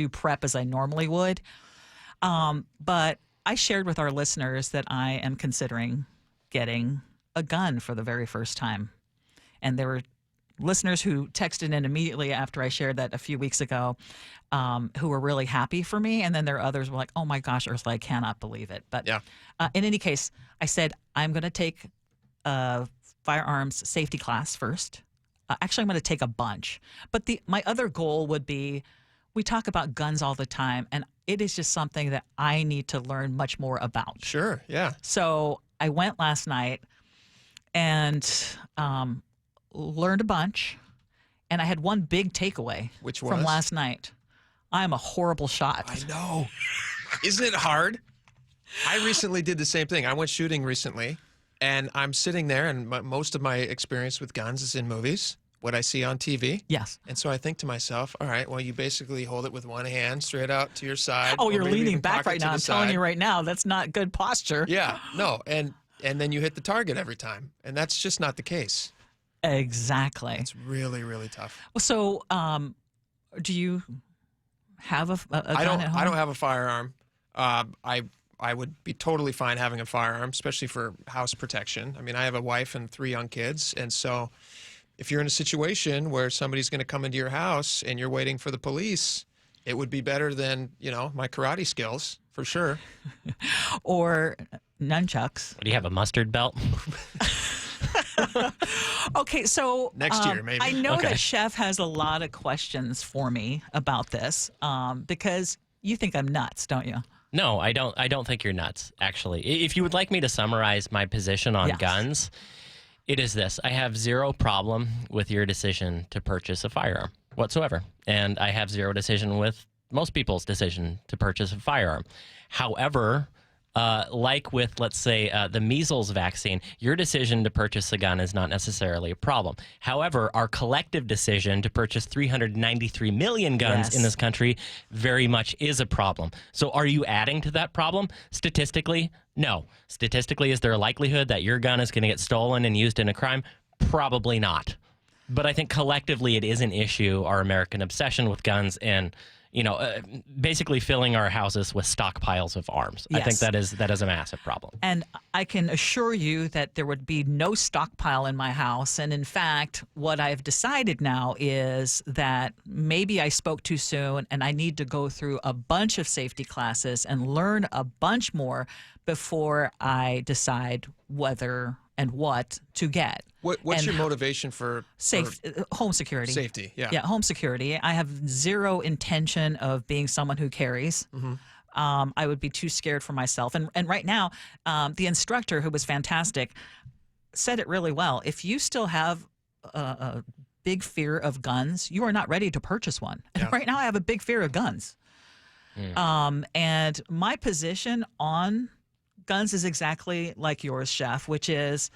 prep as I normally would. But I shared with our listeners that I am considering getting a gun for the very first time. And there were listeners who texted in immediately after I shared that a few weeks ago, who were really happy for me. And then there are others who were like, oh my gosh, Ursula, I cannot believe it. But in any case, I said, I'm going to take a firearms safety class first. Actually, I'm going to take a bunch. But my other goal would be, we talk about guns all the time, and it is just something that I need to learn much more about. Sure, yeah. So I went last night and learned a bunch, and I had one big takeaway. Which was? From last night. I am a horrible shot. I know. Isn't it hard? I recently did the same thing. I went shooting recently, and I'm sitting there, and most of my experience with guns is in movies, what I see on TV. Yes. And so I think to myself, all right, well, you basically hold it with one hand straight out to your side. Oh, you're leaning back right now. I'm telling you right now, that's not good posture. Yeah, no. And then you hit the target every time. And that's just not the case. Exactly. It's really, really tough. So do you have a gun at home? I don't have a firearm. I would be totally fine having a firearm, especially for house protection. I mean, I have a wife and 3 young kids, and so if you're in a situation where somebody's going to come into your house and you're waiting for the police, it would be better than, my karate skills, for sure. Or nunchucks. Do you have a mustard belt? Okay, so next year, maybe. I know that Chef has a lot of questions for me about this because you think I'm nuts, don't you? No, I don't. I don't think you're nuts, actually. If you would like me to summarize my position on guns, it is this. I have zero problem with your decision to purchase a firearm whatsoever. And I have zero decision with most people's decision to purchase a firearm. However, like with, let's say, the measles vaccine, your decision to purchase a gun is not necessarily a problem. However, our collective decision to purchase 393 million guns in this country very much is a problem. So are you adding to that problem? Statistically, no. Statistically, is there a likelihood that your gun is going to get stolen and used in a crime? Probably not. But I think collectively it is an issue, our American obsession with guns and basically filling our houses with stockpiles of arms. Yes. I think that is a massive problem. And I can assure you that there would be no stockpile in my house. And in fact, what I've decided now is that maybe I spoke too soon and I need to go through a bunch of safety classes and learn a bunch more before I decide whether and what to get. What's your motivation for home security? Safety, yeah. Yeah, home security. I have zero intention of being someone who carries. Mm-hmm. I would be too scared for myself. And right now, the instructor, who was fantastic, said it really well. If you still have a big fear of guns, you are not ready to purchase one. And right now I have a big fear of guns. And my position on guns is exactly like yours, Chef, which is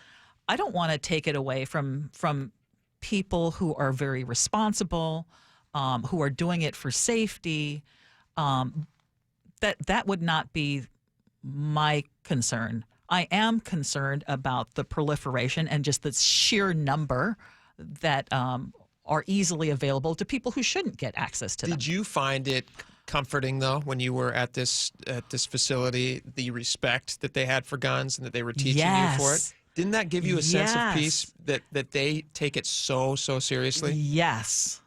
I don't want to take it away from people who are very responsible, who are doing it for safety. That would not be my concern. I am concerned about the proliferation and just the sheer number that are easily available to people who shouldn't get access to them. Did you find it comforting, though, when you were at this facility, the respect that they had for guns and that they were teaching you for it? Didn't that give you a sense of peace that they take it so seriously? Yes.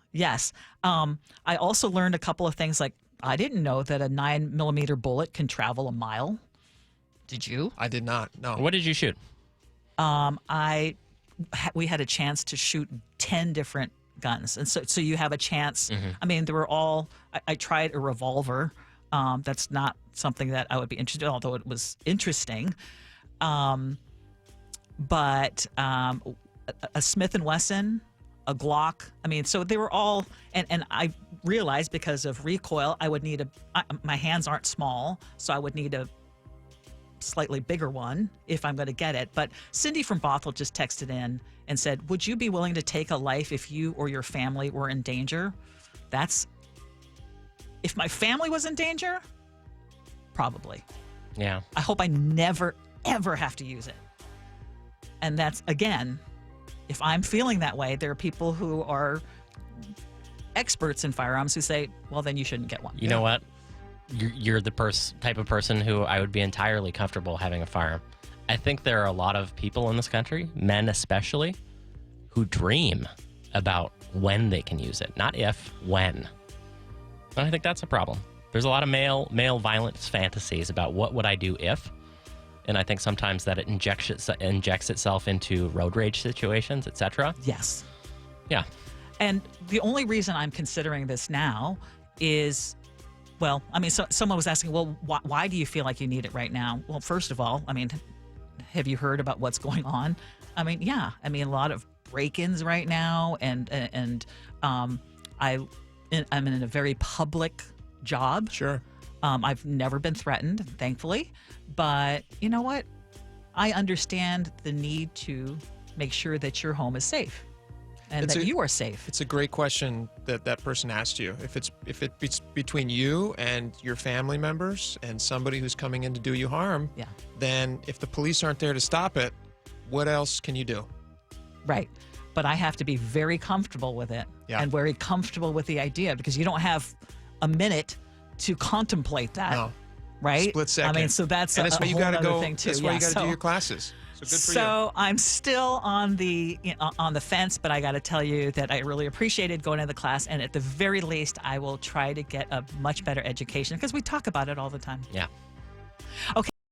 I also learned a couple of things, like I didn't know that a 9mm bullet can travel a mile. Did you? I did not, no. What did you shoot? We had a chance to shoot 10 different guns. And so you have a chance. Mm-hmm. I mean, they were all, I tried a revolver. That's not something that I would be interested in, although it was interesting. But a Smith & Wesson, a Glock. I mean, so they were all, and I realized because of recoil, I would need my hands aren't small, so I would need a slightly bigger one if I'm going to get it. But Cindy from Bothell just texted in and said, would you be willing to take a life if you or your family were in danger? If my family was in danger, probably. Yeah. I hope I never, ever have to use it. And that's, again, if I'm feeling that way, there are people who are experts in firearms who say, well, then you shouldn't get one. You know what? You're the type of person who I would be entirely comfortable having a firearm. I think there are a lot of people in this country, men especially, who dream about when they can use it, not if, when. And I think that's a problem. There's a lot of male violence fantasies about what would I do if, and I think sometimes that it injects itself into road rage situations, etc. Yes. Yeah. And the only reason I'm considering this now is, well, I mean, so someone was asking, well, why do you feel like you need it right now? Well, first of all, I mean, have you heard about what's going on? I mean, yeah. I mean, a lot of break-ins right now, and I'm in a very public job. Sure. I've never been threatened, thankfully. But you know what? I understand the need to make sure that your home is safe and that you are safe. It's a great question that person asked you. If it's between you and your family members and somebody who's coming in to do you harm, then if the police aren't there to stop it, what else can you do? Right. But I have to be very comfortable with it and very comfortable with the idea, because you don't have a minute to contemplate that. No. Right? Split second. I mean, so that's a whole other thing too. That's why you got to do your classes. So good for you. So I'm still on the fence, but I got to tell you that I really appreciated going to the class, and at the very least, I will try to get a much better education, because we talk about it all the time. Yeah. Okay.